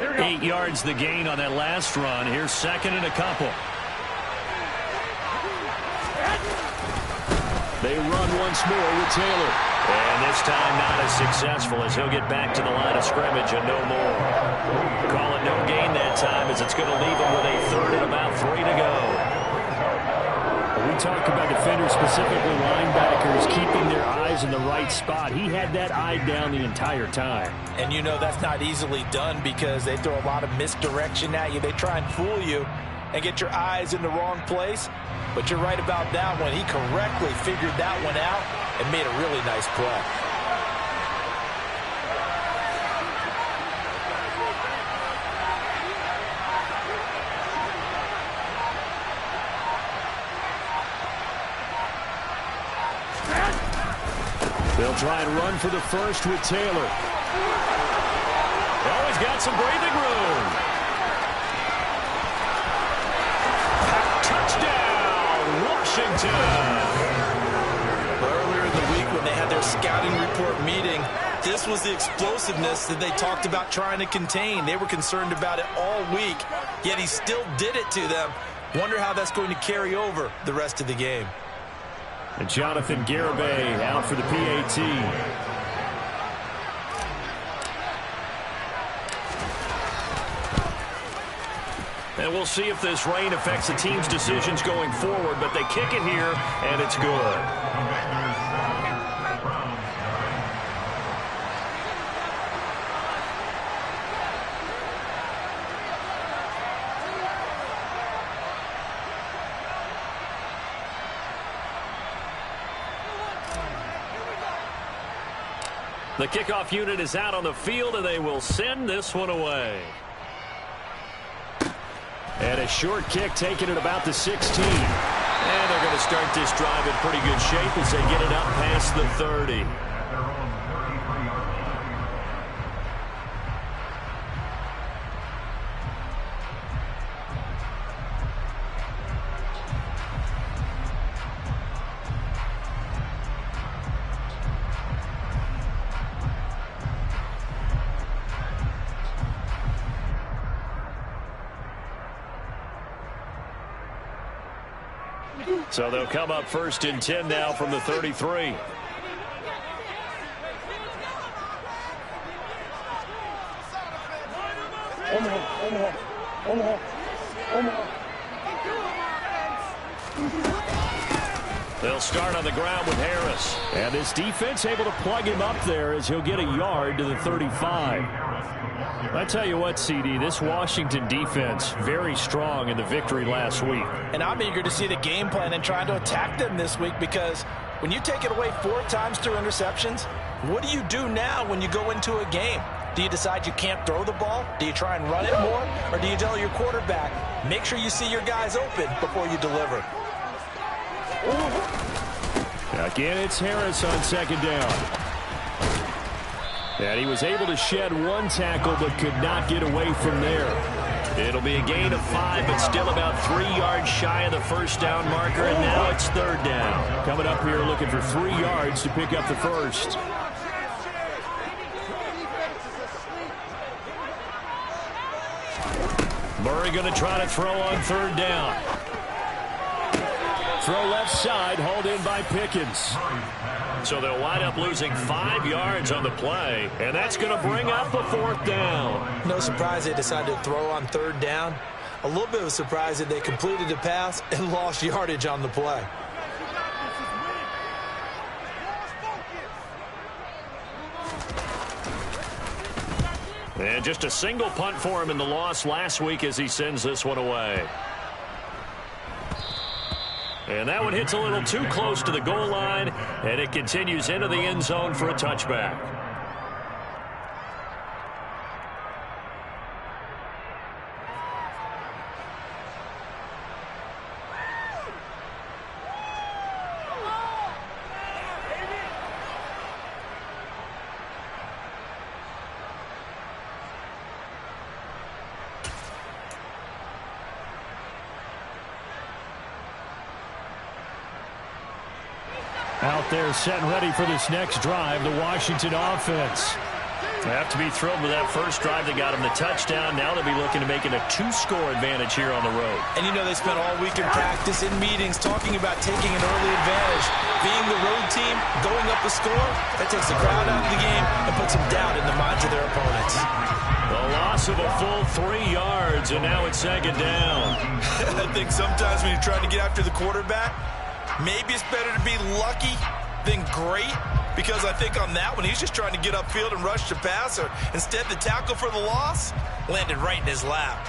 8 yards the gain on that last run. Here's second and a couple. They run once more with Taylor. And this time not as successful as he'll get back to the line of scrimmage and no more. Call it no gain that time as it's going to leave him with a third and about 3 to go. We talk about defenders, specifically linebackers, keeping their eyes in the right spot. He had that eye down the entire time. And you know that's not easily done because they throw a lot of misdirection at you. They try and fool you and get your eyes in the wrong place. But you're right about that one. He correctly figured that one out and made a really nice play. They'll try and run for the first with Taylor. Oh, he's got some breathing room. Touchdown, Washington. Earlier in the week when they had their scouting report meeting, this was the explosiveness that they talked about trying to contain. They were concerned about it all week, yet he still did it to them. Wonder how that's going to carry over the rest of the game. And Jonathan Garibay out for the PAT. And we'll see if this rain affects the team's decisions going forward, but they kick it here, and it's good. The kickoff unit is out on the field, and they will send this one away. And a short kick taken at about the 16. And they're going to start this drive in pretty good shape as they get it up past the 30. So they'll come up first and 10 now from the 33. They'll start on the ground with Harris. And this defense able to plug him up there as he'll get a yard to the 35. I tell you what, CD, this Washington defense very strong in the victory last week. And I'm eager to see the game plan and trying to attack them this week because when you take it away 4 times through interceptions, what do you do now when you go into a game? Do you decide you can't throw the ball? Do you try and run it more? Or do you tell your quarterback, make sure you see your guys open before you deliver? Again, it's Harris on second down. And he was able to shed one tackle but could not get away from there. It'll be a gain of 5, but still about 3 yards shy of the first down marker, and now it's third down. Coming up here looking for 3 yards to pick up the first. Murray going to try to throw on third down. Throw left side, hauled in by Pickens. So they'll wind up losing 5 yards on the play, and that's going to bring up a fourth down. No surprise they decided to throw on third down. A little bit of a surprise that they completed the pass and lost yardage on the play. And just a single punt for him in the loss last week as he sends this one away. And that one hits a little too close to the goal line, and it continues into the end zone for a touchback. Out there set and ready for this next drive, the Washington offense. They have to be thrilled with that first drive that got them the touchdown. Now they'll be looking to make it a 2-score advantage here on the road. And you know they spent all week in practice, in meetings, talking about taking an early advantage. Being the road team, going up a score, that takes the crowd out of the game and puts some doubt in the minds of their opponents. The loss of a full 3 yards, and now it's second down. I think sometimes when you're trying to get after the quarterback, maybe it's better to be lucky than great, because I think on that one, he's just trying to get upfield and rush the passer. Instead, the tackle for the loss landed right in his lap.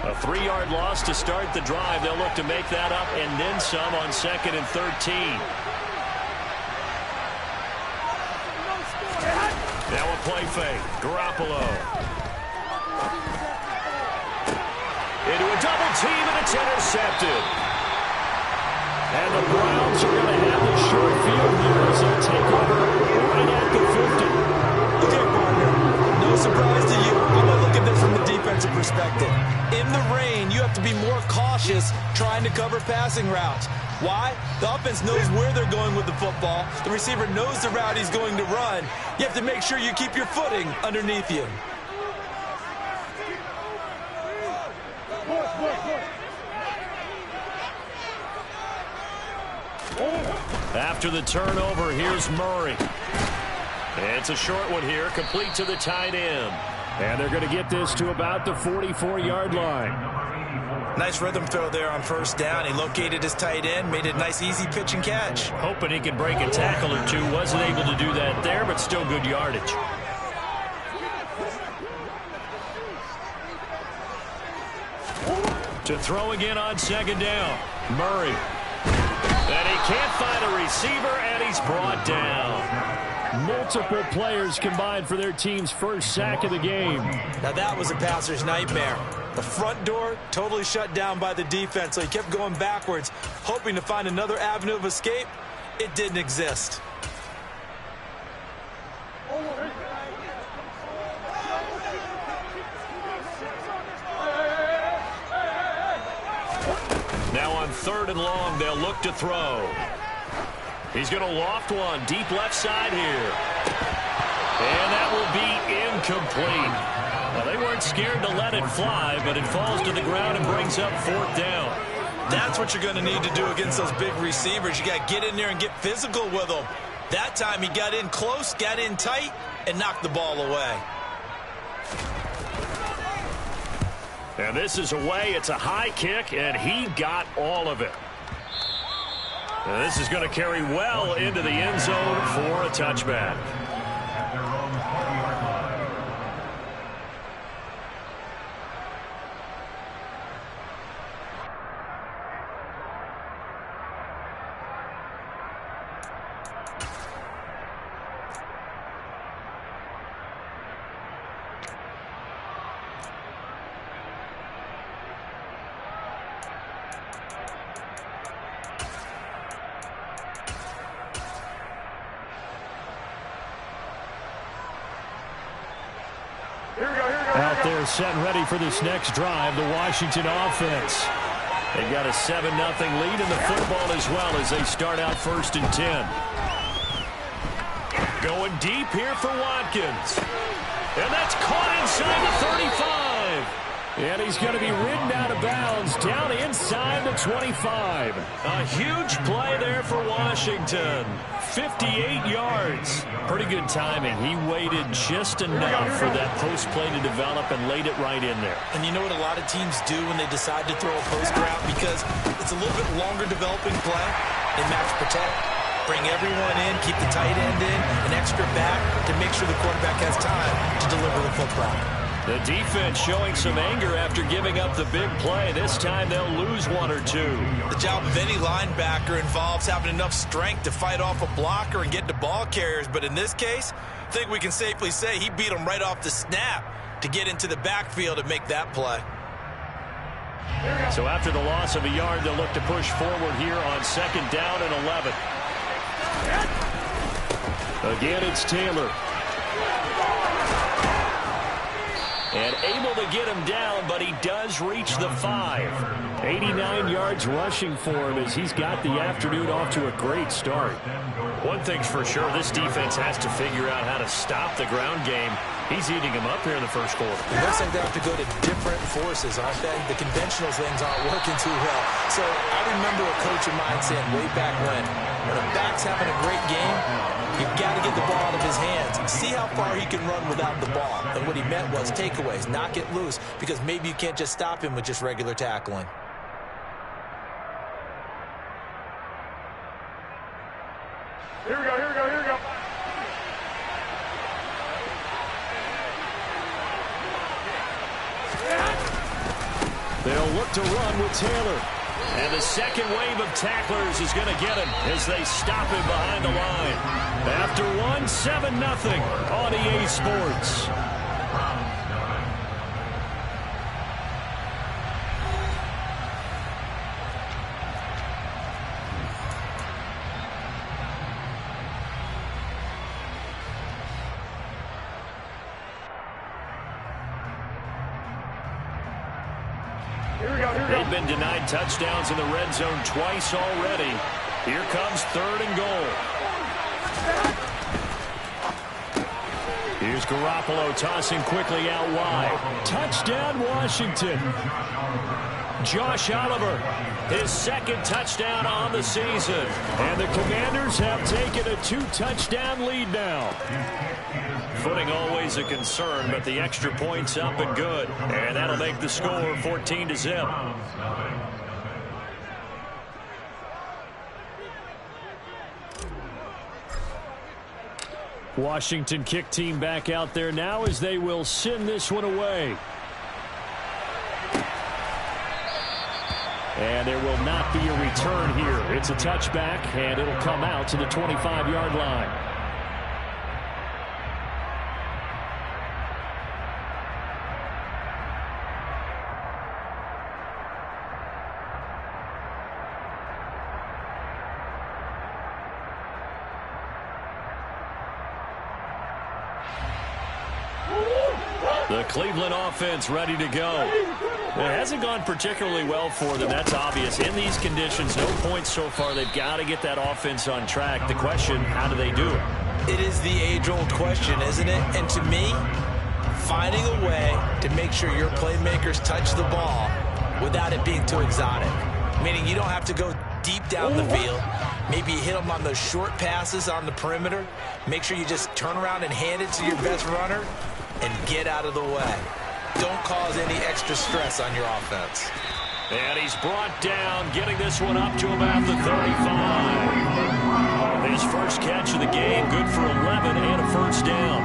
A 3-yard loss to start the drive. They'll look to make that up and then some on 2nd and 13. Now a play fake. Garoppolo. Into a double team, and it's intercepted. And the Browns are going to have the short field here as they take over right at the 50. Okay, partner, no surprise to you. I'm going to look at this from the defensive perspective. In the rain, you have to be more cautious trying to cover passing routes. Why? The offense knows where they're going with the football. The receiver knows the route he's going to run. You have to make sure you keep your footing underneath you. After the turnover, here's Murray. It's a short one here, complete to the tight end. And they're going to get this to about the 44-yard line. Nice rhythm throw there on first down. He located his tight end, made it a nice easy pitch and catch. Hoping he could break a tackle or two. Wasn't able to do that there, but still good yardage. To throw again on second down. Murray. And he can't find a receiver, and he's brought down. Multiple players combined for their team's first sack of the game. Now that was a passer's nightmare. The front door totally shut down by the defense, so he kept going backwards, hoping to find another avenue of escape. It didn't exist. Now on 3rd and long, they'll look to throw. He's going to loft one deep left side here. And that will be incomplete. Well, they weren't scared to let it fly, but it falls to the ground and brings up 4th down. That's what you're going to need to do against those big receivers. You got to get in there and get physical with them. That time he got in close, got in tight, and knocked the ball away. And this is away. It's a high kick, and he got all of it. And this is going to carry well into the end zone for a touchback. Out there set and ready for this next drive, the Washington offense. They've got a 7-0 lead in the football as well as they start out 1st and 10. Going deep here for Watkins. And that's caught inside the 35. And he's going to be ridden out of bounds down inside the 25. A huge play there for Washington. 58 yards. Pretty good timing. He waited just enough for that post play to develop and laid it right in there. And you know what a lot of teams do when they decide to throw a post route? Because it's a little bit longer developing play. They match protect, bring everyone in, keep the tight end in, an extra back to make sure the quarterback has time to deliver the football. The defense showing some anger after giving up the big play. This time they'll lose 1 or 2. The job of any linebacker involves having enough strength to fight off a blocker and get to ball carriers. But in this case, I think we can safely say he beat him right off the snap to get into the backfield and make that play. So after the loss of a yard, they'll look to push forward here on 2nd down and 11. Again, it's Taylor. And able to get him down, but he does reach the 5. 89 yards rushing for him as he's got the afternoon off to a great start. One thing's for sure, this defense has to figure out how to stop the ground game. He's eating them up here in the first quarter. It looks like they have to go to different forces, aren't they? The conventional things aren't working too well. So I remember a coach of mine saying way back when a back's having a great game, you've got to get the ball out of his hands. See how far he can run without the ball. And what he meant was takeaways, knock it loose, because maybe you can't just stop him with just regular tackling. Here we go, here we go, here we go. They'll look to run with Taylor. And the second wave of tacklers is going to get him as they stop him behind the line. After one, 7-0 on EA Sports. They've been denied touchdowns in the red zone twice already. Here comes 3rd and goal. Here's Garoppolo tossing quickly out wide. Touchdown, Washington. Josh Oliver, His second touchdown on the season. and the Commanders have taken a 2-touchdown lead now. Footing always a concern, but the extra point's up and good. And that'll make the score 14-0. Washington kick team back out there now as they will send this one away. And there will not be a return here. It's a touchback, and it'll come out to the 25-yard line. The Cleveland offense ready to go. It hasn't gone particularly well for them. That's obvious. In these conditions, no points so far. They've got to get that offense on track. The question, how do they do it? It is the age-old question, isn't it? And to me, finding a way to make sure your playmakers touch the ball without it being too exotic. Meaning you don't have to go deep down the field. Maybe you hit them on those short passes on the perimeter. Make sure you just turn around and hand it to your best runner and get out of the way. Don't cause any extra stress on your offense. And he's brought down, getting this one up to about the 35. His first catch of the game, good for 11 and a first down.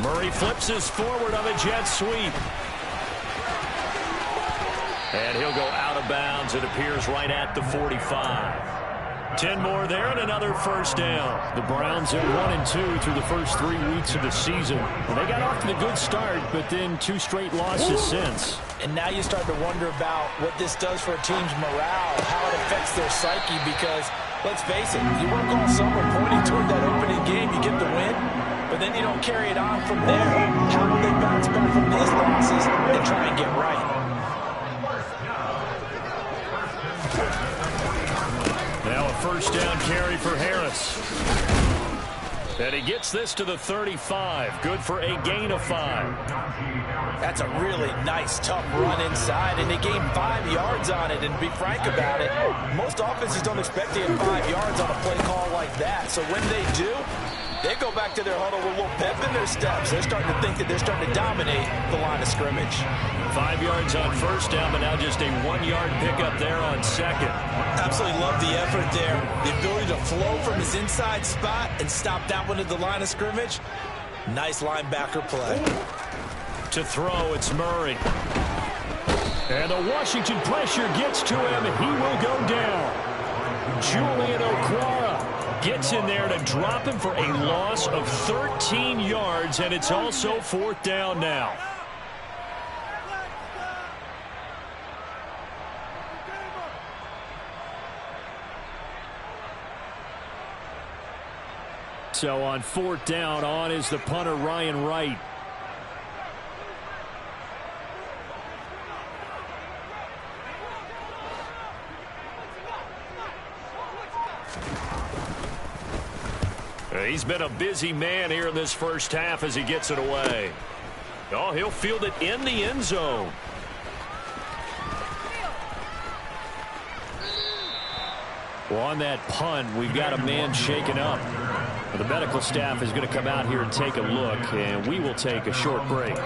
Murray flips his forward on a jet sweep. And he'll go out of bounds. It appears right at the 45. 10 more there and another first down. The Browns are 1-2 through the first 3 weeks of the season. Well, they got off to the good start, but then 2 straight losses since. And now you start to wonder about what this does for a team's morale, how it affects their psyche, because, let's face it, you work all summer pointing toward that opening game, you get the win, but then you don't carry it on from there. How will they bounce back from these losses and try and get right? Now a first down carry for Harris. And he gets this to the 35. Good for a gain of 5. That's a really nice, tough run inside, and they gained 5 yards on it. And to be frank about it, most offenses don't expect to get 5 yards on a play call like that. So when they do, they go back to their huddle with a little pep in their steps. They're starting to think that they're starting to dominate the line of scrimmage. 5 yards on first down, but now just a 1-yard pickup there on second. Absolutely love the effort there. The ability to flow from his inside spot and stop that one at the line of scrimmage. Nice linebacker play. To throw, it's Murray. And the Washington pressure gets to him, and he will go down. Julian Okwara gets in there to drop him for a loss of 13 yards, and it's also 4th down now. So on 4th down, on is the punter, Ryan Wright. He's been a busy man here in this first half as he gets it away. Oh, he'll field it in the end zone. Well, on that punt, we've got a man shaken up. Well, the medical staff is going to come out here and take a look, and we will take a short break.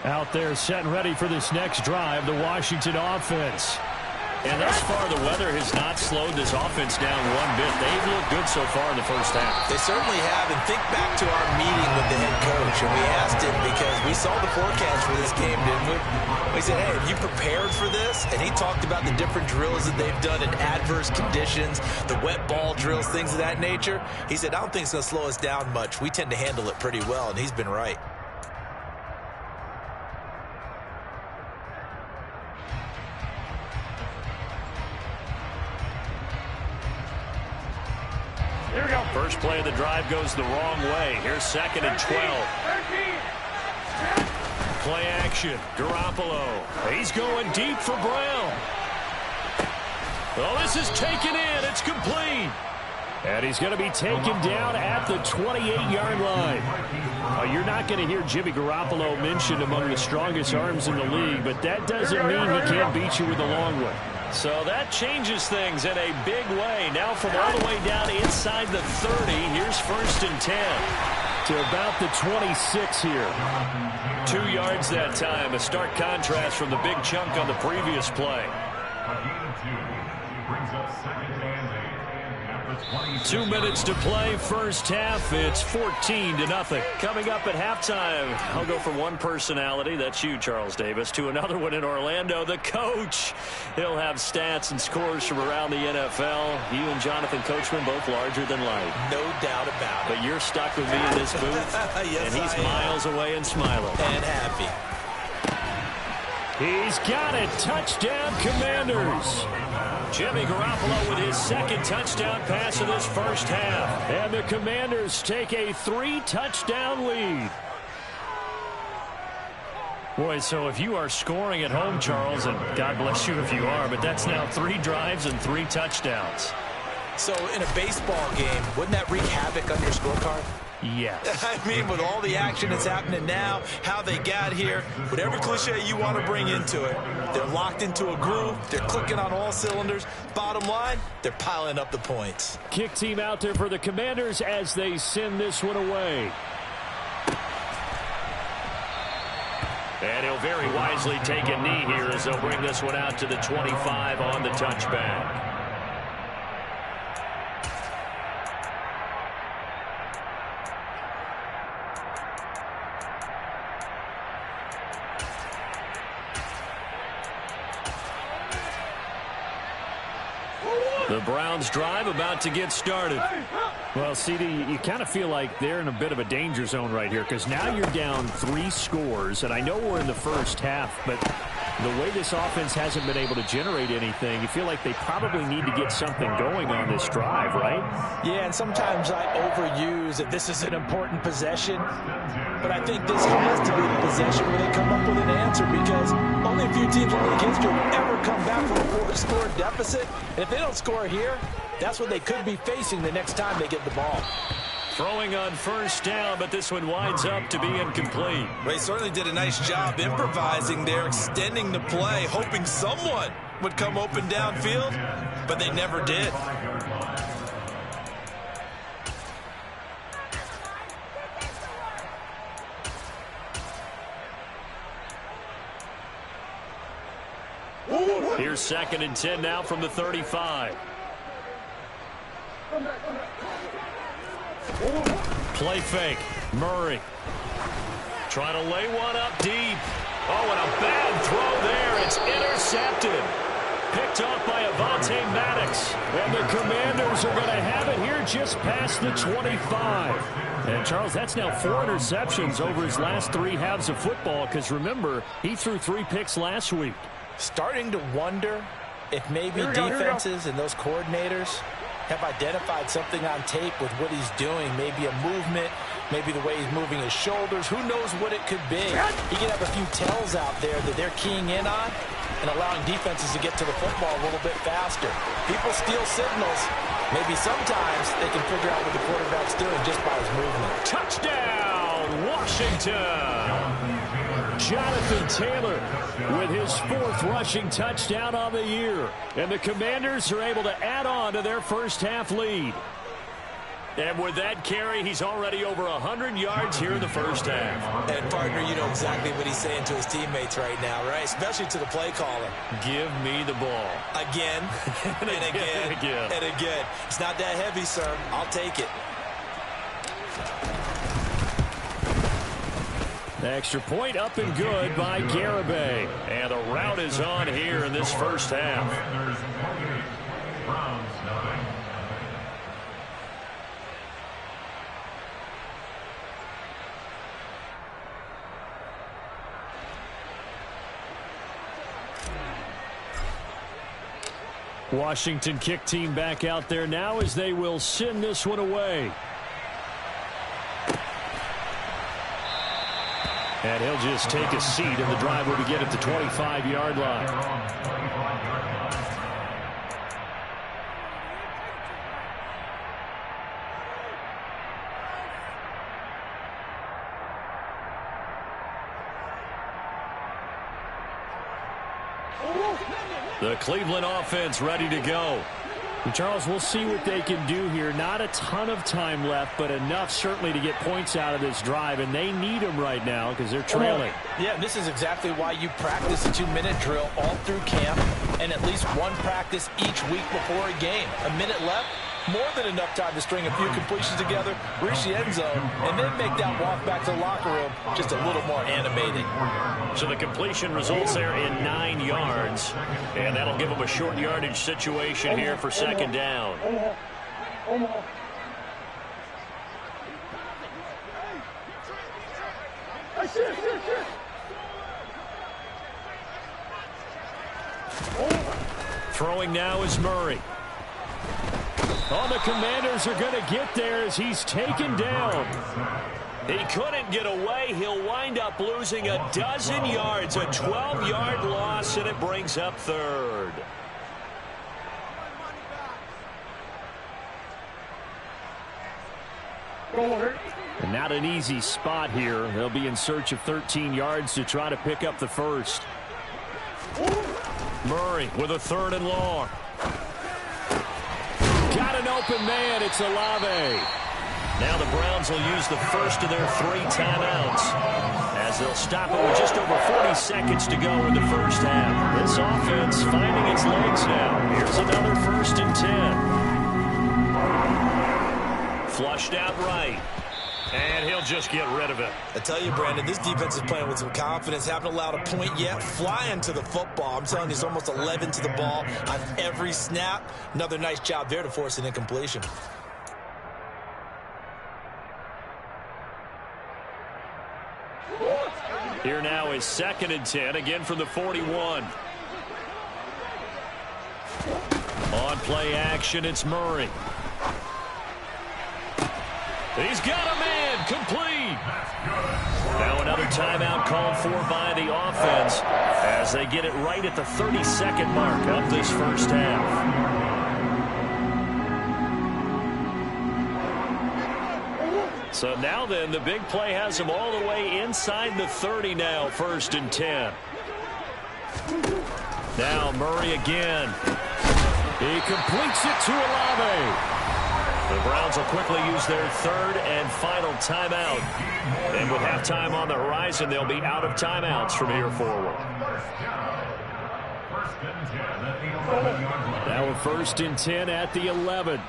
Out there set and ready for this next drive, the Washington offense. And thus far, the weather has not slowed this offense down one bit. They've looked good so far in the first half. They certainly have. And think back to our meeting with the head coach. And we asked him, because we saw the forecast for this game, didn't we? We said, hey, have you prepared for this? And he talked about the different drills that they've done in adverse conditions, the wet ball drills, things of that nature. He said, I don't think it's going to slow us down much. We tend to handle it pretty well, and he's been right. Here we go. First play of the drive goes the wrong way. Here's 2nd and 12. Play action. Garoppolo. He's going deep for Brown. Oh, this is taken in. It's complete. And he's going to be taken down at the 28-yard line. You're not going to hear Jimmy Garoppolo mentioned among the strongest arms in the league, but that doesn't mean he can't beat you with a long one. So that changes things in a big way. Now from all the way down inside the 30, here's 1st and 10 to about the 26 here. 2 yards that time, a stark contrast from the big chunk on the previous play. 2 minutes to play, first half. It's 14-0. Coming up at halftime, I'll go from one personality, that's you, Charles Davis, to another one in Orlando, the coach. He'll have stats and scores from around the NFL. You and Jonathan Coachman both larger than life. No doubt about it. But you're stuck with me in this booth, yes, and he's miles away and smiling. And happy. He's got it. Touchdown, Commanders. Jimmy Garoppolo with his 2nd touchdown pass of this first half. And the Commanders take a 3-touchdown lead. Boy, so if you are scoring at home, Charles, and God bless you if you are, but that's now 3 drives and 3 touchdowns. So in a baseball game, wouldn't that wreak havoc on your scorecard? Yes. I mean, with all the action that's happening now, how they got here, whatever cliche you want to bring into it, they're locked into a groove, they're clicking on all cylinders. Bottom line, they're piling up the points. Kick team out there for the Commanders as they send this one away. And he'll very wisely take a knee here as they'll bring this one out to the 25 on the touchback. The Browns drive about to get started. Well, CD, you kind of feel like they're in a bit of a danger zone right here because now you're down 3 scores, and I know we're in the first half, but the way this offense hasn't been able to generate anything, you feel like they probably need to get something going on this drive, right? Yeah, and sometimes I overuse that this is an important possession, but I think this has to be the possession where they come up with an answer because only a few teams in league history will ever come back from a 4-score deficit. And if they don't score here, that's what they could be facing the next time they get the ball. Throwing on first down, but this one winds up to be incomplete. They certainly did a nice job improvising there, extending the play, hoping someone would come open downfield, but they never did. Here's 2nd and 10 now from the 35. Play fake. Murray. Trying to lay one up deep. Oh, and a bad throw there. It's intercepted. Picked off by a Avonte Maddox. And the Commanders are going to have it here just past the 25. And, Charles, that's now 4 interceptions over his last 3 halves of football because, remember, he threw 3 picks last week. Starting to wonder if maybe defenses and those coordinators have identified something on tape with what he's doing. Maybe a movement, maybe the way he's moving his shoulders. Who knows what it could be? He could have a few tells out there that they're keying in on and allowing defenses to get to the football a little bit faster. People steal signals. Maybe sometimes they can figure out what the quarterback's doing just by his movement. Touchdown, Washington! Jonathan Taylor with his 4th rushing touchdown on the year. And the Commanders are able to add on to their first half lead. And with that carry, he's already over 100 yards here in the first half. And, partner, you know exactly what he's saying to his teammates right now, right? Especially to the play caller. Give me the ball. Again, and again, and again. It's not that heavy, sir. I'll take it. Extra point up and good by Garibay. And the route is on here in this first half. Washington kick team back out there now as they will send this one away. And he'll just take a seat, and the drive will begin at the 25-yard line. The Cleveland offense ready to go. And Charles, we'll see what they can do here. Not a ton of time left, but enough certainly to get points out of this drive, and they need them right now because they're trailing. Yeah, this is exactly why you practice a 2-minute drill all through camp and at least one practice each week before a game. A minute left, more than enough time to string a few completions together, reach the end zone, and then make that walk back to the locker room just a little more animated. So the completion results there in 9 yards, and that'll give them a short yardage situation here for second down. Throwing now is Murray. Oh, the Commanders are going to get there as he's taken down. He couldn't get away. He'll wind up losing a dozen yards, a 12-yard loss, and it brings up third. And not an easy spot here. They'll be in search of 13 yards to try to pick up the first. Murray with a 3rd and long. Got an open man. It's Olave. Now the Browns will use the first of their 3 timeouts as they'll stop it with just over 40 seconds to go in the first half. This offense finding its legs now. Here's another 1st and 10. Flushed out right. And he'll just get rid of it. I tell you, Brandon, this defense is playing with some confidence. Haven't allowed a point yet. Flying to the football. I'm telling you, it's almost 11 to the ball on every snap. Another nice job there to force an incompletion. Here now is 2nd and 10, again from the 41. On play action, it's Murray. He's got a man, complete. Now another timeout called for by the offense as they get it right at the 32nd mark of this first half. So now then, the big play has him all the way inside the 30 now, 1st and 10. Now Murray again. He completes it to Olave. The Browns will quickly use their 3rd and final timeout. And with halftime on the horizon, they'll be out of timeouts from here forward. Now a 1st and 10 at the 11.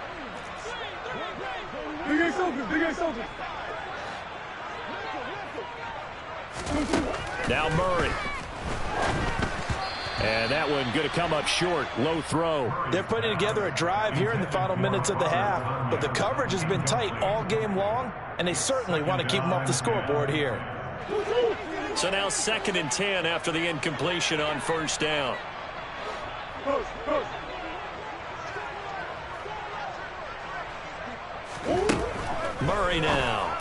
Now Murray. And that one going to come up short. Low throw. They're putting together a drive here in the final minutes of the half, but the coverage has been tight all game long, and they certainly want to keep them off the scoreboard here. So now 2nd and 10 after the incompletion on first down. Murray now.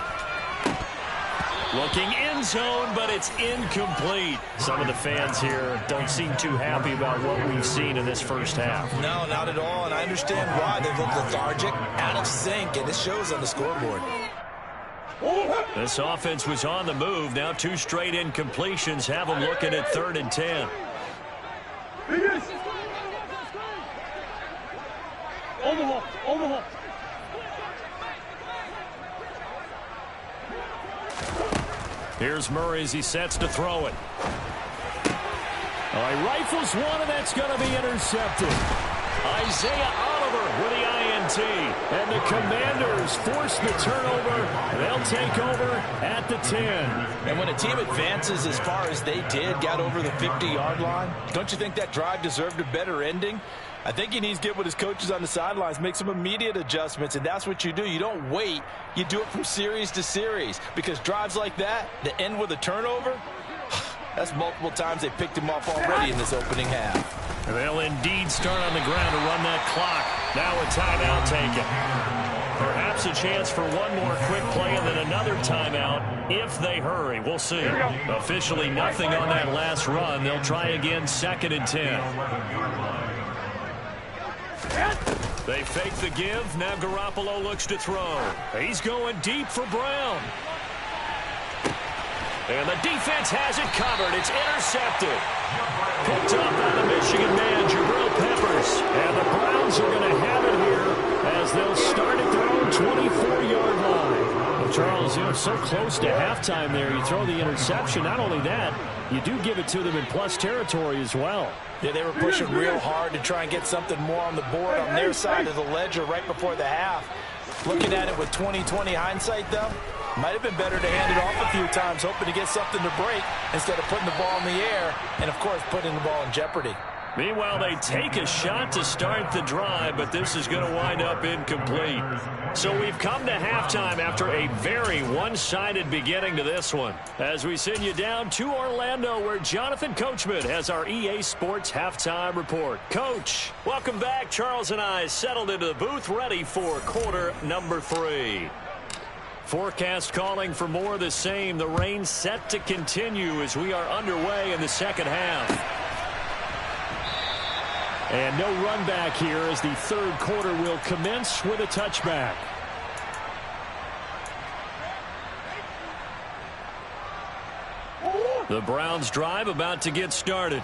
Looking end zone, but it's incomplete. Some of the fans here don't seem too happy about what we've seen in this first half. No, not at all, and I understand why. They've looked lethargic, out of sync, and it shows on the scoreboard. This offense was on the move. Now 2 straight incompletions have them looking at 3rd and 10. Omaha. Here's Murray as he sets to throw it. He rifles one, and that's going to be intercepted. Isaiah Oliver with the INT. And the Commanders force the turnover. They'll take over at the 10. And when a team advances as far as they did, got over the 50-yard line, don't you think that drive deserved a better ending? I think he needs to get with his coaches on the sidelines, make some immediate adjustments, and that's what you do. You don't wait. You do it from series to series, because drives like that end with a turnover, that's multiple times they picked him off already in this opening half. They'll indeed start on the ground to run that clock. Now a timeout taken. Perhaps a chance for one more quick play and then another timeout if they hurry. We'll see. Officially nothing on that last run. They'll try again 2nd and 10. They fake the give. Now Garoppolo looks to throw. He's going deep for Brown. And the defense has it covered. It's intercepted. Picked up by the Michigan man, Jabril Peppers. And the Browns are going to have it here as they'll start at their own 24-yard line. Well, Charles, you know, so close to halftime there. You throw the interception. Not only that, you do give it to them in plus territory as well. Yeah, they were pushing real hard to try and get something more on the board on their side of the ledger right before the half. Looking at it with 20/20 hindsight, though, might have been better to hand it off a few times, hoping to get something to break instead of putting the ball in the air and, of course, putting the ball in jeopardy. Meanwhile, they take a shot to start the drive, but this is going to wind up incomplete. So we've come to halftime after a very one-sided beginning to this one. As we send you down to Orlando, where Jonathan Coachman has our EA Sports Halftime Report. Coach, welcome back. Charles and I settled into the booth, ready for quarter number 3. Forecast calling for more of the same. The rain set to continue as we are underway in the second half. And no run back here as the 3rd quarter will commence with a touchback. The Browns drive about to get started.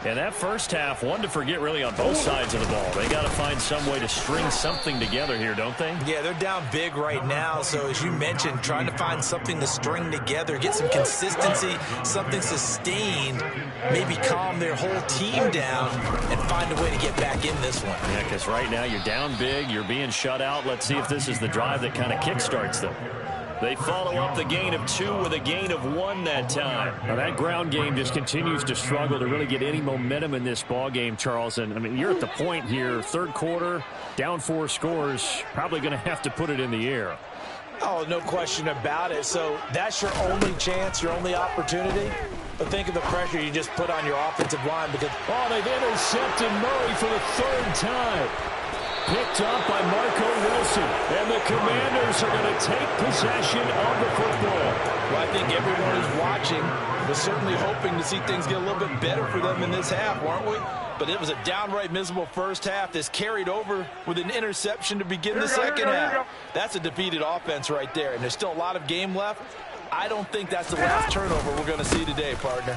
And that first half, one to forget really on both sides of the ball. They got to find some way to string something together here, don't they? Yeah, they're down big right now. So as you mentioned, trying to find something to string together, get some consistency, something sustained, maybe calm their whole team down and find a way to get back in this one. Yeah, because right now you're down big, you're being shut out. Let's see if this is the drive that kind of kickstarts them. They follow up the gain of 2 with a gain of 1 that time. Now that ground game just continues to struggle to really get any momentum in this ball game, Charles. And I mean, you're at the point here, 3rd quarter, down 4 scores, probably going to have to put it in the air. Oh, no question about it. So that's your only chance, your only opportunity. But think of the pressure you just put on your offensive line because... Oh, they've intercepted Murray for the 3rd time. Picked up by Marco Wilson. And the Commanders are going to take possession of the football. Well, I think everyone who's watching was certainly hoping to see things get a little bit better for them in this half, weren't we? But it was a downright miserable first half. This carried over with an interception to begin the second half. That's a defeated offense right there. And there's still a lot of game left. I don't think that's the last turnover we're going to see today, partner.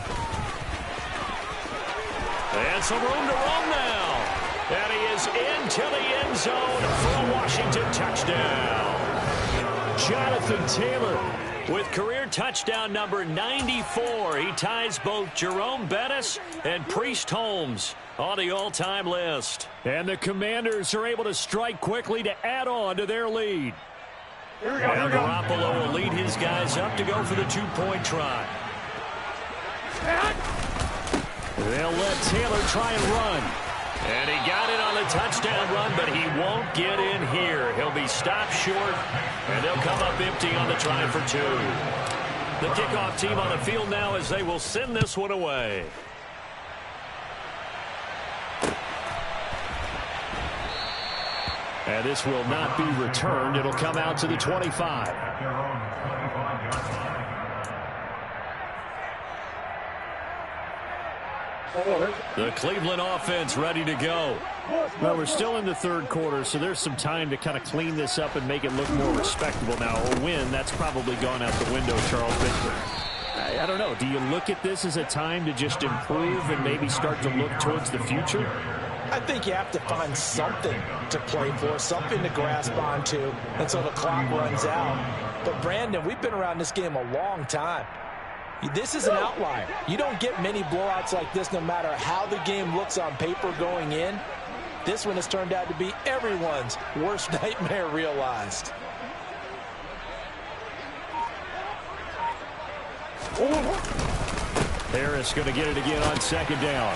And some room to run now. And he is into the end zone for a Washington touchdown. Jonathan Taylor with career touchdown number 94. He ties both Jerome Bettis and Priest Holmes on the all-time list. And the Commanders are able to strike quickly to add on to their lead. And Garoppolo will lead his guys up to go for the 2-point try. They'll let Taylor try and run. And he got it on the touchdown run, but he won't get in here. He'll be stopped short, and they'll come up empty on the try for 2. The kickoff team on the field now as they will send this one away. And this will not be returned. It'll come out to the 25. The Cleveland offense ready to go. Well, we're still in the third quarter, so there's some time to kind of clean this up and make it look more respectable. Now, a win, that's probably gone out the window, Charles. But I don't know. Do you look at this as a time to just improve and maybe start to look towards the future? I think you have to find something to play for, something to grasp onto until the clock runs out. But, Brandon, we've been around this game a long time. This is an outlier. You don't get many blowouts like this no matter how the game looks on paper going in. This one has turned out to be everyone's worst nightmare realized. Harris going to get it again on second down.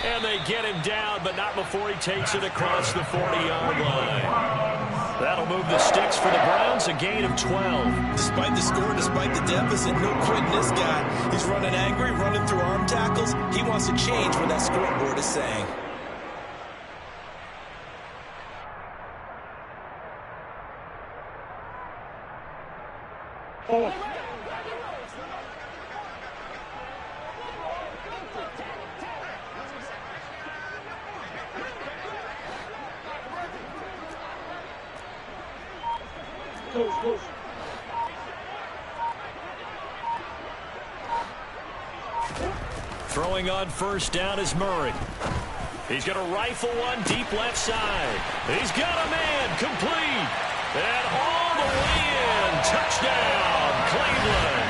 And they get him down, but not before he takes it across the 40-yard line. That'll move the sticks for the Browns, a gain of 12. Despite the score, despite the deficit, no quitting this guy. He's running angry, running through arm tackles. He wants to change what that scoreboard is saying. Throwing on first down is Murray. He's going to rifle one deep left side. He's got a man complete. And all the way in. Touchdown, Cleveland.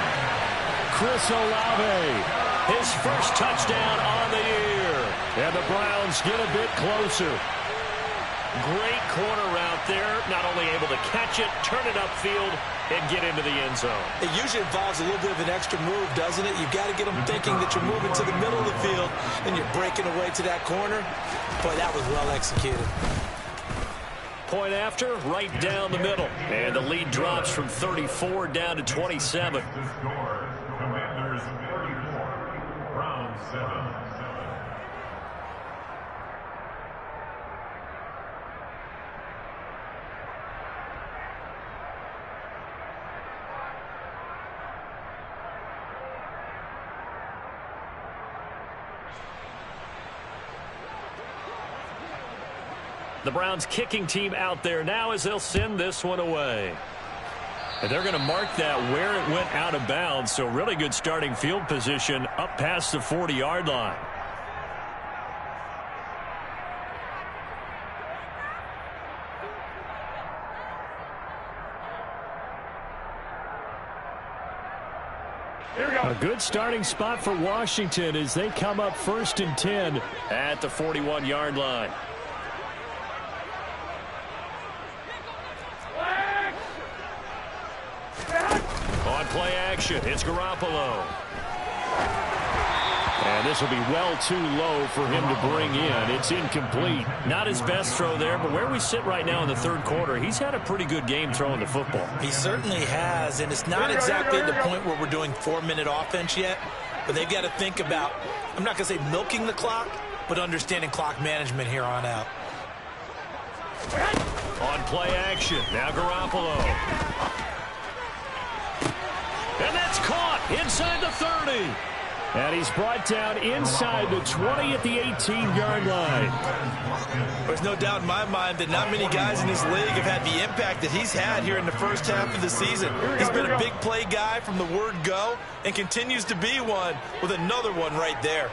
Chris Olave. His first touchdown on the year. And the Browns get a bit closer. Great corner route there. Not only able to catch it, turn it upfield, and get into the end zone. It usually involves a little bit of an extra move, doesn't it? You've got to get them thinking that you're moving to the middle of the field and you're breaking away to that corner. Boy, that was well executed. Point after, right down the middle. And the lead drops from 34 down to 27. Commanders 34, Browns 7. The Browns kicking team out there now as they'll send this one away. And they're going to mark that where it went out of bounds. So really good starting field position up past the 40-yard line. A good starting spot for Washington as they come up 1st and 10 at the 41-yard line. On play action, it's Garoppolo. And this will be well too low for him to bring in. It's incomplete. Not his best throw there, but where we sit right now in the third quarter, he's had a pretty good game throwing the football. He certainly has, and it's not exactly the point where we're doing 4-minute offense yet, but they've got to think about, I'm not going to say milking the clock, but understanding clock management here on out. On play action, now Garoppolo. And that's caught inside the 30. And he's brought down inside the 20 at the 18-yard line. There's no doubt in my mind that not many guys in this league have had the impact that he's had here in the first half of the season. He's been a big play guy from the word go and continues to be one with another one right there.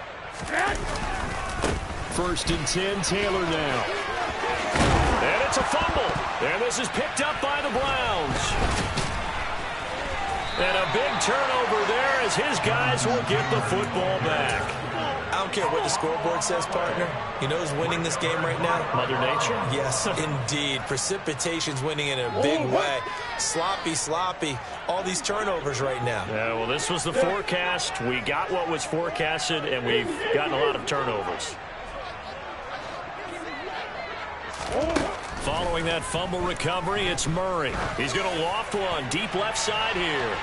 1st and 10, Taylor now. And it's a fumble. And this is picked up by the Browns. And a big turnover there as his guys will get the football back. I don't care what the scoreboard says, partner. You know who's winning this game right now? Mother Nature? Yes, indeed. Precipitation's winning in a big way. sloppy. All these turnovers right now. Yeah, well, this was the forecast. We got what was forecasted, and we've gotten a lot of turnovers. Following that fumble recovery, it's Murray. He's going to loft one deep left side here.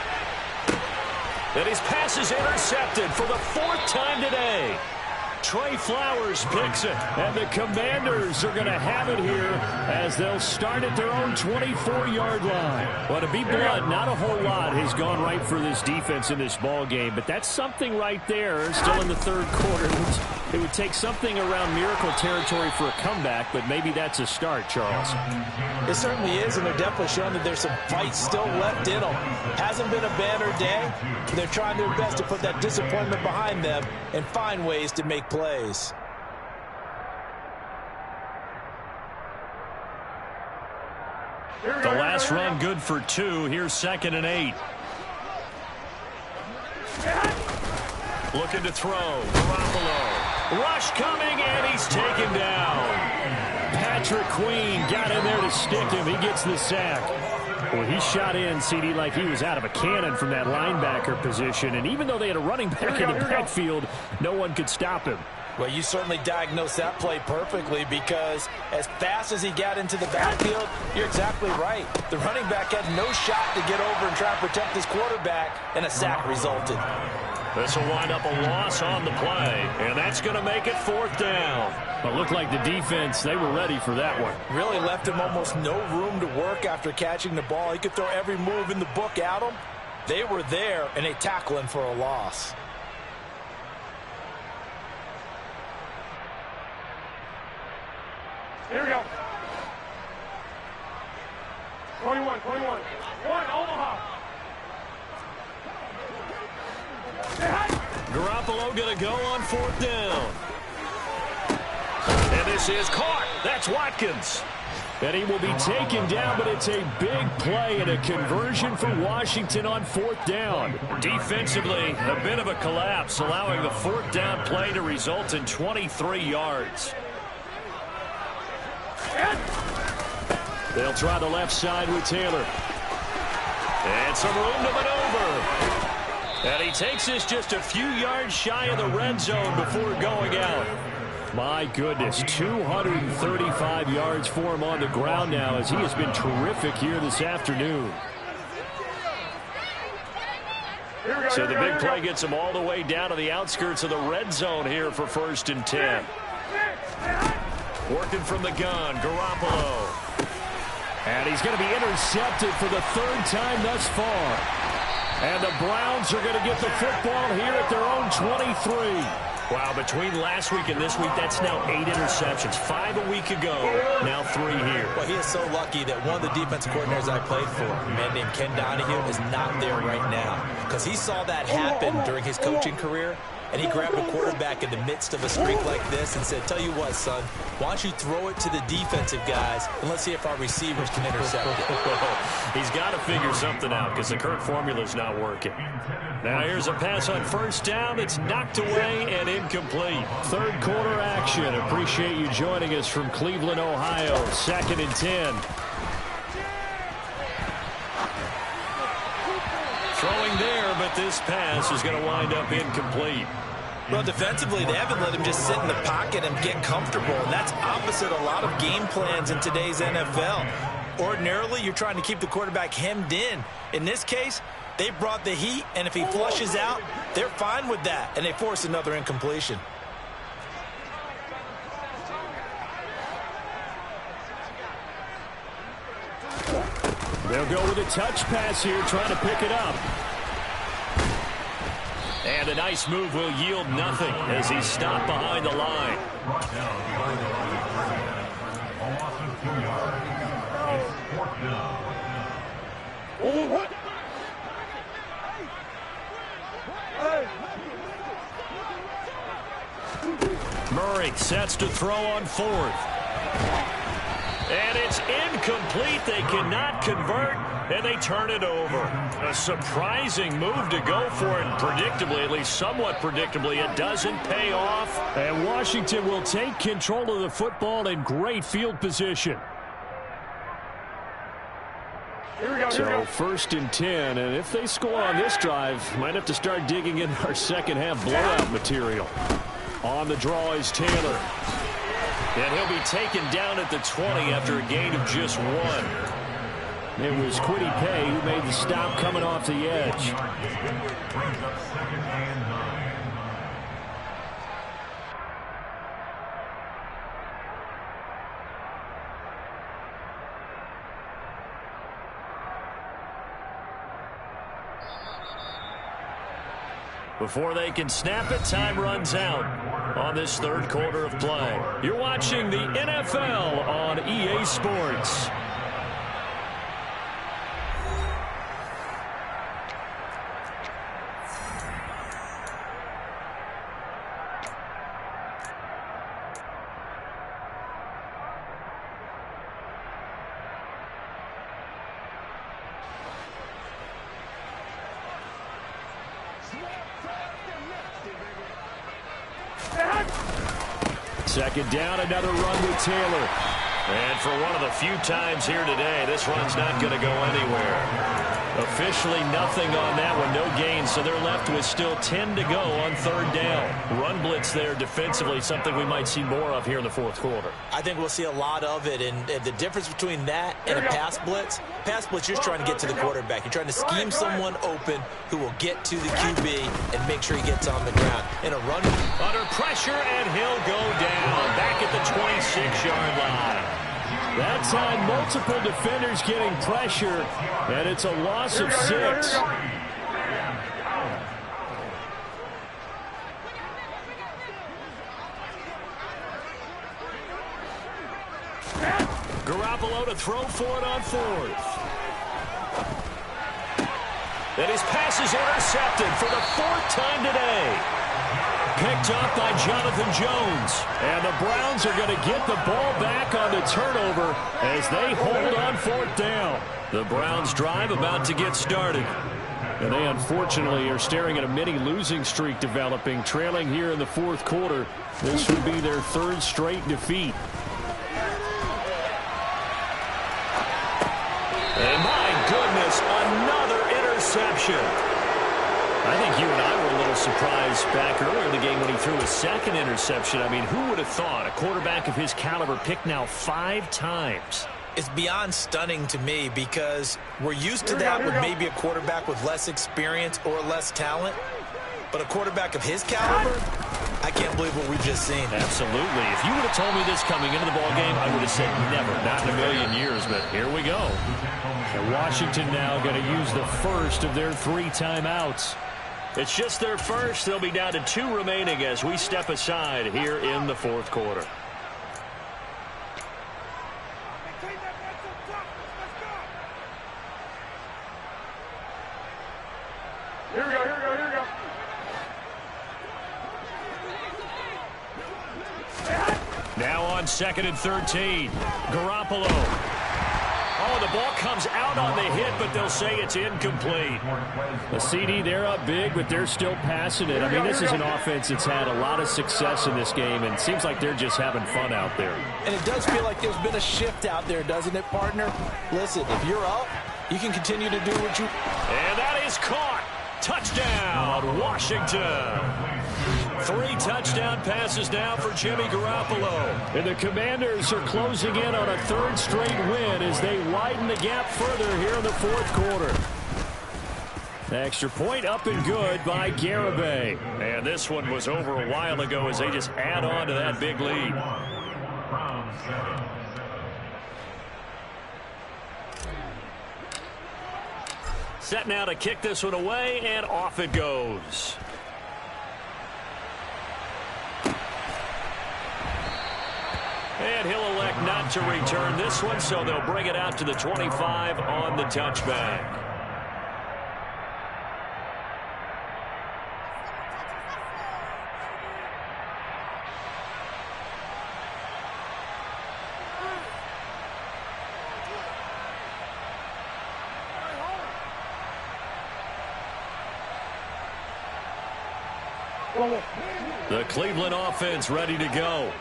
And his pass is intercepted for the 4th time today. Trey Flowers picks it, and the Commanders are going to have it here as they'll start at their own 24-yard line. Well, to be blunt, not a whole lot has gone right for this defense in this ball game, but that's something right there. Still in the 3rd quarter. It would take something around miracle territory for a comeback, but maybe that's a start, Charles. It certainly is, and they're definitely showing that there's some fight still left in them. Hasn't been a banner day. They're trying their best to put that disappointment behind them and find ways to make plays. The last run good for 2. Here's 2nd and 8. Looking to throw. Garoppolo. Rush coming, and he's taken down. Patrick Queen got in there to stick him. He gets the sack. Well, he shot in, CD, like he was out of a cannon from that linebacker position. And even though they had a running back in the backfield, no one could stop him. Well, you certainly diagnosed that play perfectly because as fast as he got into the backfield, you're exactly right. The running back had no shot to get over and try to protect his quarterback, and a sack resulted. This will wind up a loss on the play, and that's going to make it 4th down. It looked like the defense, they were ready for that one. Really left him almost no room to work after catching the ball. He could throw every move in the book at him. They were there, and they tackle him for a loss. Here we go. 21. 1, Omaha. Garoppolo going to go on 4th down. And this is caught. That's Watkins. And he will be taken down, but it's a big play and a conversion for Washington on 4th down. Defensively, a bit of a collapse, allowing the 4th down play to result in 23 yards. They'll try the left side with Taylor. And some room to maneuver. And he takes this just a few yards shy of the red zone before going out. My goodness, 235 yards for him on the ground now as he has been terrific here this afternoon. So the big play gets him all the way down to the outskirts of the red zone here for 1st and 10. Working from the gun, Garoppolo. And he's going to be intercepted for the 3rd time thus far. And the Browns are going to get the football here at their own 23. Wow, between last week and this week, that's now 8 interceptions. 5 a week ago, now 3 here. Well, he is so lucky that one of the defense coordinators I played for, a man named Ken Donahue, is not there right now. Because he saw that happen during his coaching career, and he grabbed a quarterback in the midst of a streak like this and said, tell you what, son, why don't you throw it to the defensive guys, and let's see if our receivers can intercept it. He's got to figure something out because the current formula is not working. Now here's a pass on 1st down. It's knocked away and incomplete. 3rd quarter action. Appreciate you joining us from Cleveland, Ohio. 2nd and 10. Throwing there, but this pass is going to wind up incomplete. Well, defensively, they haven't let him just sit in the pocket and get comfortable, and that's opposite a lot of game plans in today's NFL. Ordinarily, you're trying to keep the quarterback hemmed in. In this case, they brought the heat, and if he flushes out, they're fine with that, and they force another incompletion. They'll go with a touch pass here, trying to pick it up. And a nice move will yield nothing as he's stopped behind the line. Murray sets to throw on 4th. And it's incomplete. They cannot convert, and they turn it over. A surprising move to go for it. Predictably, at least somewhat predictably, it doesn't pay off. And Washington will take control of the football in great field position. Here we go. So 1st and 10, and if they score on this drive, might have to start digging in our second half blowout material. On the draw is Taylor. And he'll be taken down at the 20 after a gain of just 1. It was Kwity Paye who made the stop coming off the edge. Brings up 2nd and 9. Before they can snap it, time runs out on this 3rd quarter of play. You're watching the NFL on EA Sports. Second down, another run with Taylor. And for one of the few times here today, this run's not going to go anywhere. Officially nothing on that one, no gain, so they're left with still 10 to go on 3rd down. Run blitz there defensively, something we might see more of here in the 4th quarter. I think we'll see a lot of it, and the difference between that and a pass blitz, you're just trying to get to the quarterback. You're trying to scheme someone open who will get to the QB and make sure he gets on the ground. In a run, under pressure, and he'll go down back at the 26-yard line. That time, multiple defenders getting pressure, and it's a loss of 6. Garoppolo to throw for it on 4th. And his pass is intercepted for the 4th time today. Picked up by Jonathan Jones. And the Browns are going to get the ball back on the turnover as they hold on 4th down. The Browns drive about to get started. And they unfortunately are staring at a mini losing streak developing, trailing here in the 4th quarter. This would be their 3rd straight defeat. And my goodness, another interception. I think you and I were a little surprised back earlier in the game when he threw his 2nd interception. I mean, who would have thought a quarterback of his caliber picked now 5 times? It's beyond stunning to me because we're used to that with maybe a quarterback with less experience or less talent. But a quarterback of his caliber, I can't believe what we've just seen. Absolutely. If you would have told me this coming into the ballgame, I would have said never, not in a million years. But here we go. And Washington now going to use the first of their 3 timeouts. It's just their first. They'll be down to 2 remaining as we step aside here in the 4th quarter. Here we go, here we go, here we go. Now on 2nd and 13. Garoppolo. Oh, the ball comes out on the hit, but they'll say it's incomplete. The CD, they're up big, but they're still passing it. I mean, this is an offense that's had a lot of success in this game, and it seems like they're just having fun out there. And it does feel like there's been a shift out there, doesn't it, partner? Listen, if you're up, you can continue to do what you... And that is caught. Touchdown, Washington. 3 touchdown passes now for Jimmy Garoppolo. And the Commanders are closing in on a 3rd straight win as they widen the gap further here in the 4th quarter. The extra point up and good by Garibay. And this one was over a while ago as they just add on to that big lead. Round 7. Set now to kick this one away, and off it goes. And he'll elect not to return this one, so they'll bring it out to the 25 on the touchback. The Cleveland offense ready to go.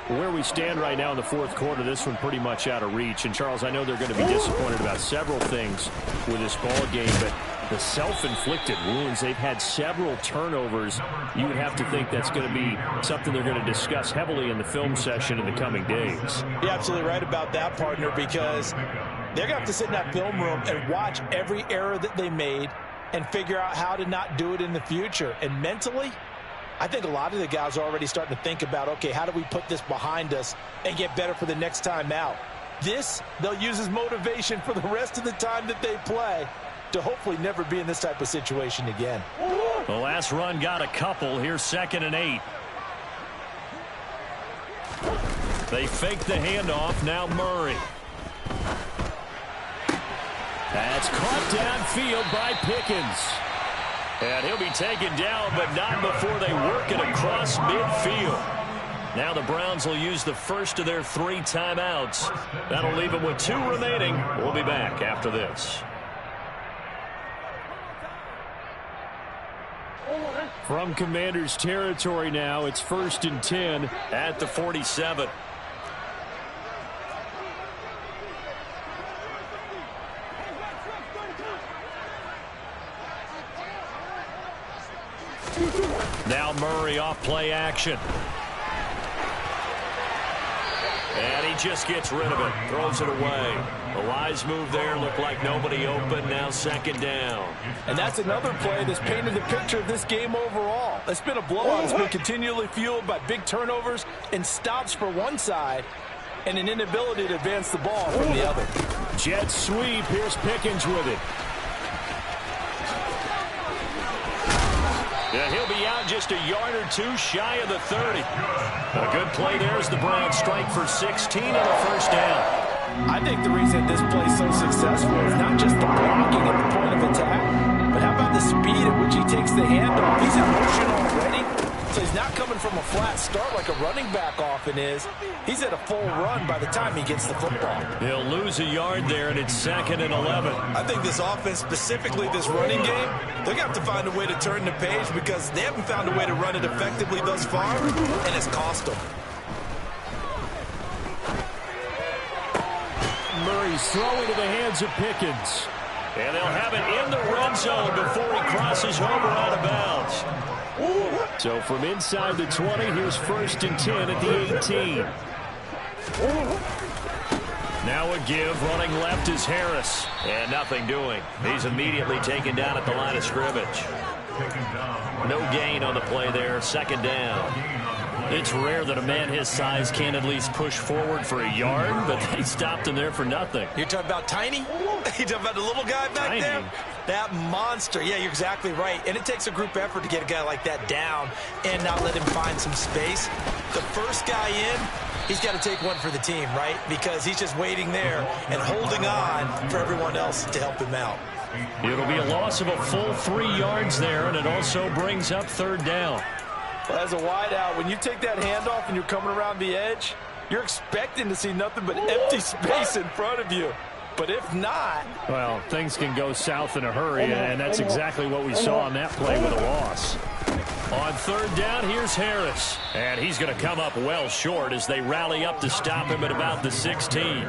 where we stand right now in the fourth quarter, this one pretty much out of reach. And, Charles, I know they're going to be disappointed about several things with this ball game, but the self-inflicted wounds, they've had several turnovers. You would have to think that's going to be something they're going to discuss heavily in the film session in the coming days. You're absolutely right about that, partner, because they're going to have to sit in that film room and watch every error that they made and figure out how to not do it in the future. And mentally, I think a lot of the guys are already starting to think about, okay, how do we put this behind us and get better for the next time out? This, they'll use as motivation for the rest of the time that they play to hopefully never be in this type of situation again. The last run got a couple. Here's 2nd and 8. They fake the handoff. Now Murray. That's caught downfield by Pickens. And he'll be taken down, but not before they work it across midfield. Now the Browns will use the first of their 3 timeouts. That'll leave them with 2 remaining. We'll be back after this. From Commanders territory now, it's 1st and 10 at the 47. Now Murray off play action. And he just gets rid of it, throws it away. A wise move there, looked like nobody open, now 2nd down. And that's another play that's painted the picture of this game overall. It's been a blowout. It's been continually fueled by big turnovers and stops for one side and an inability to advance the ball from the other. Jet sweep, here's Pickens with it. And he'll be out just a yard or 2 shy of the 30. A good play there as the Browns strike for 16 and a first down. I think the reason this play is so successful is not just the blocking at the point of attack, but how about the speed at which he takes the handoff? He's in motion already, so he's not coming from a flat start like a running back often is. He's at a full run by the time he gets the football. He'll lose a yard there, and it's 2nd and 11. I think this offense, specifically this running game, they're going to have to find a way to turn the page because they haven't found a way to run it effectively thus far, and it's cost them. Murray's throwing to the hands of Pickens. And they'll have it in the red zone before he crosses over out of bounds. So from inside the 20, here's 1st and 10 at the 18. Now a give, running left is Harris. And nothing doing. He's immediately taken down at the line of scrimmage. No gain on the play there, 2nd down. It's rare that a man his size can at least push forward for a yard, but they stopped him there for nothing. You're talking about Tiny? You're talking about the little guy back there? That monster. Yeah, you're exactly right. And it takes a group effort to get a guy like that down and not let him find some space. The first guy in, he's got to take one for the team, right? Because he's just waiting there and holding on for everyone else to help him out. It'll be a loss of a full 3 yards there, and it also brings up 3rd down. Well, as a wideout, when you take that handoff and you're coming around the edge, you're expecting to see nothing but empty space in front of you. But if not... Well, things can go south in a hurry, and that's exactly what we saw on that play with a loss. On 3rd down, here's Harris. And he's going to come up well short as they rally up to stop him at about the 16.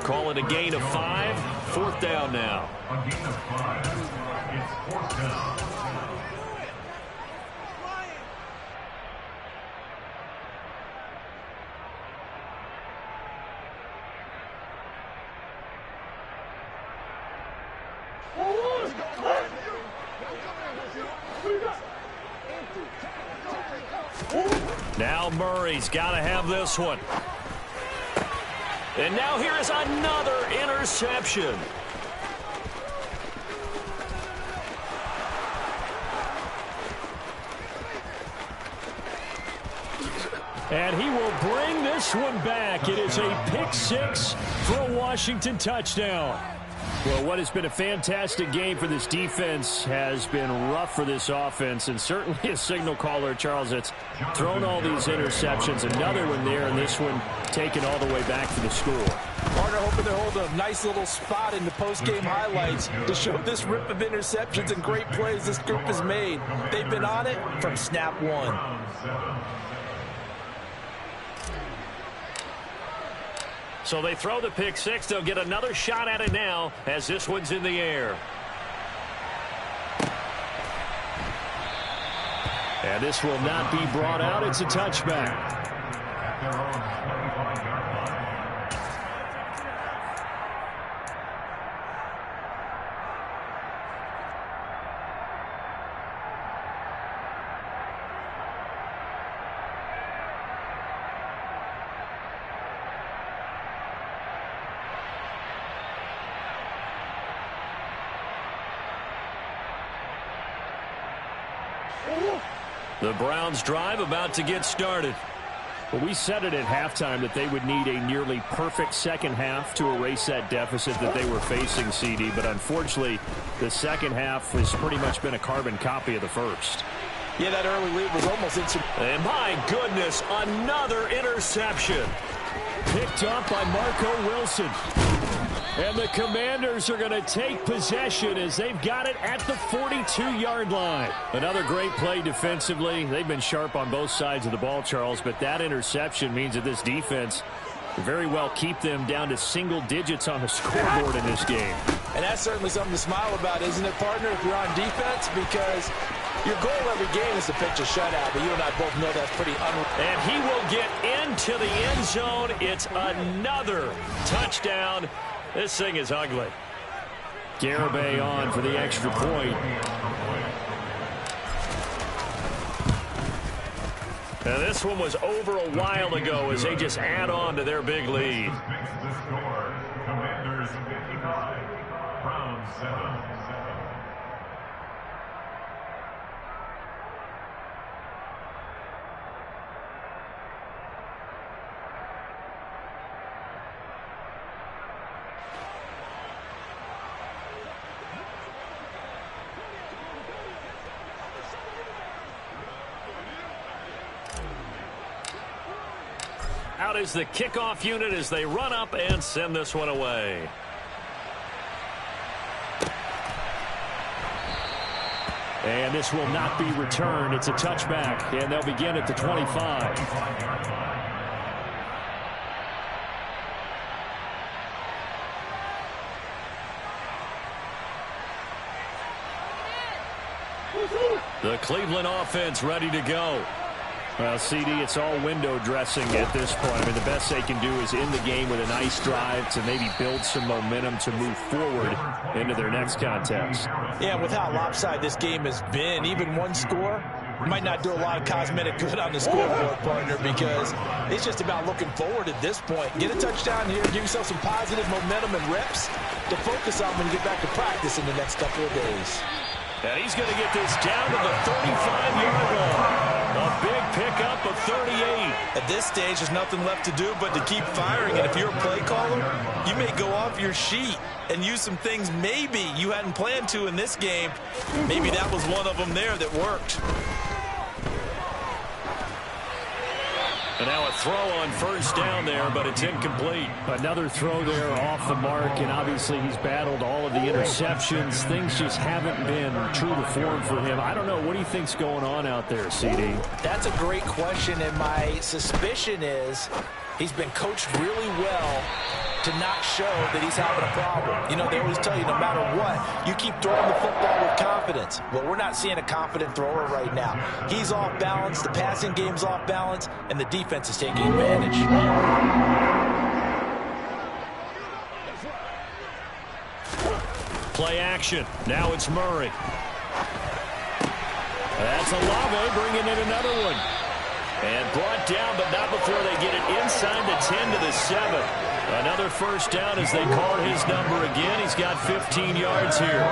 Call it a gain of 5. 4th down now. A gain of 5. It's 4th down. Now Murray's got to have this one. And now here is another interception. And he will bring this one back. It is a pick-6 for a Washington touchdown. Well, what has been a fantastic game for this defense has been rough for this offense, and certainly a signal caller, Charles, that's thrown all these interceptions. Another one there, and this one taken all the way back to the score. Partner hoping to hold a nice little spot in the post-game highlights to show this rip of interceptions and great plays this group has made. They've been on it from snap one. So they throw the pick six. They'll get another shot at it now as this one's in the air. And this will not be brought out. It's a touchback. At their own 25-yard line. The Browns drive about to get started. Well, we said it at halftime that they would need a nearly perfect second half to erase that deficit that they were facing, CD. But unfortunately, the second half has pretty much been a carbon copy of the first. Yeah, that early lead was almost instant. And my goodness, another interception. Picked up by Marco Wilson. And the Commanders are going to take possession as they've got it at the 42-yard line. Another great play defensively. They've been sharp on both sides of the ball, Charles, but that interception means that this defense very well keep them down to single digits on the scoreboard in this game. And that's certainly something to smile about, isn't it, partner, if you're on defense? Because your goal every game is to pitch a shutout, but you and I both know that's pretty unreal. And he will get into the end zone. It's another touchdown. This thing is ugly. Garibay on for the extra point. Now this one was over a while ago as they just add on to their big lead. Makes the score. Commanders 55, Browns 7. Out is the kickoff unit as they run up and send this one away. And this will not be returned. It's a touchback, and they'll begin at the 25. The Cleveland offense ready to go. Well, CD, it's all window dressing at this point. I mean, the best they can do is in the game with a nice drive to maybe build some momentum to move forward into their next contest. Yeah, with how lopsided this game has been, even one score might not do a lot of cosmetic good on the scoreboard, partner, because it's just about looking forward at this point. Get a touchdown here, give yourself some positive momentum and reps to focus on when you get back to practice in the next couple of days. And he's going to get this down to the 35-yard line. A big pickup of 38. At this stage, there's nothing left to do but to keep firing. And if you're a play caller, you may go off your sheet and use some things maybe you hadn't planned to in this game. Maybe that was one of them there that worked. And now a throw on first down there, but it's incomplete. Another throw there off the mark, and obviously he's battled all of the interceptions. Things just haven't been true to form for him. I don't know. What do you think's going on out there, CD? That's a great question, and my suspicion is he's been coached really well to not show that he's having a problem. You know, they always tell you no matter what, you keep throwing the football with confidence. Well, we're not seeing a confident thrower right now. He's off balance, the passing game's off balance, and the defense is taking advantage. Play action. Now it's Murray. That's Olave bringing in another one. And brought down, but not before they get it inside the 10 to the 7. Another first down as they call his number again. He's got 15 yards here.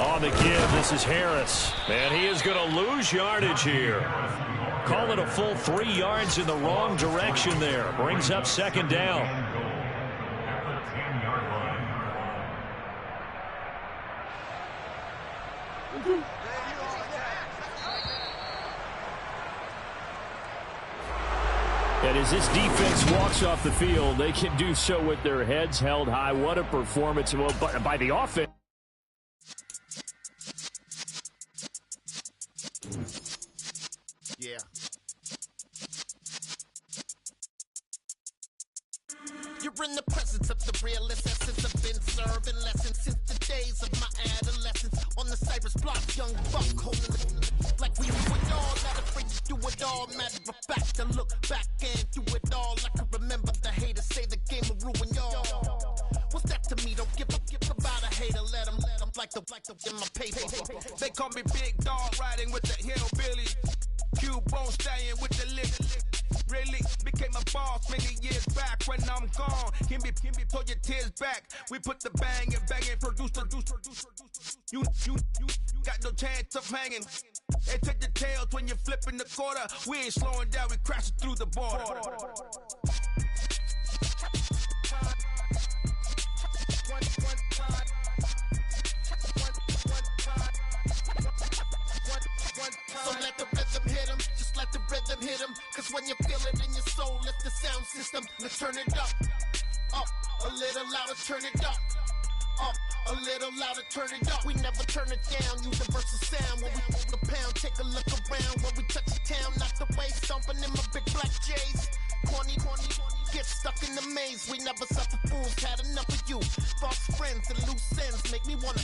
On the give, this is Harris. And he is going to lose yardage here. Call it a full 3 yards in the wrong direction there. Brings up second down. At the 10-yard line. And as this defense walks off the field, they can do so with their heads held high. What a performance by the offense. Yeah. in the presence of the realest essence. I've been serving lessons since the days of my adolescence. On the Cypress block, young buck holding the like we do it all. Not afraid to do it all. Matter of fact, to look back and do it all. I can remember the haters say the game will ruin y'all. What's that to me? Don't give about a hater. Let them like the in my paper. They call me Big Dog, riding with the hillbilly. Cubone staying with the lick. Really became a boss many years back. When I'm gone, can be pull your tears back. We put the bang and produce. You got no chance of hanging. They take the tails when you're flipping the quarter. We ain't slowing down, we crashing through the border. So let the rhythm hit him, just let the rhythm hit him. Cause when you feel it in your soul, it's the sound system. Let's turn it up, a little louder, turn it up, a little louder, turn it up. We never turn it down, universal sound. When we move the pound, take a look around. When we touch the town, knock the way, stomping in my big black J's. Corny, get stuck in the maze. We never suffer fools, had enough of you. False friends and loose ends make me wanna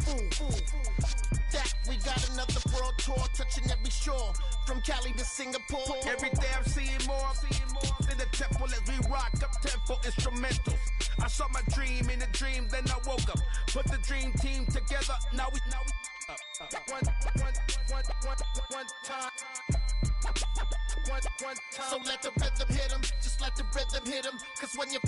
fool. That we got another world tour, touching every shore, from Cali to Singapore. Every day I'm seeing more in the temple as we rock up tempo instrumentals. I saw my dream in a dream, then I woke up. Put the dream team together. Now we one time. So let the rhythm hit him, just let the rhythm hit him. Cause when you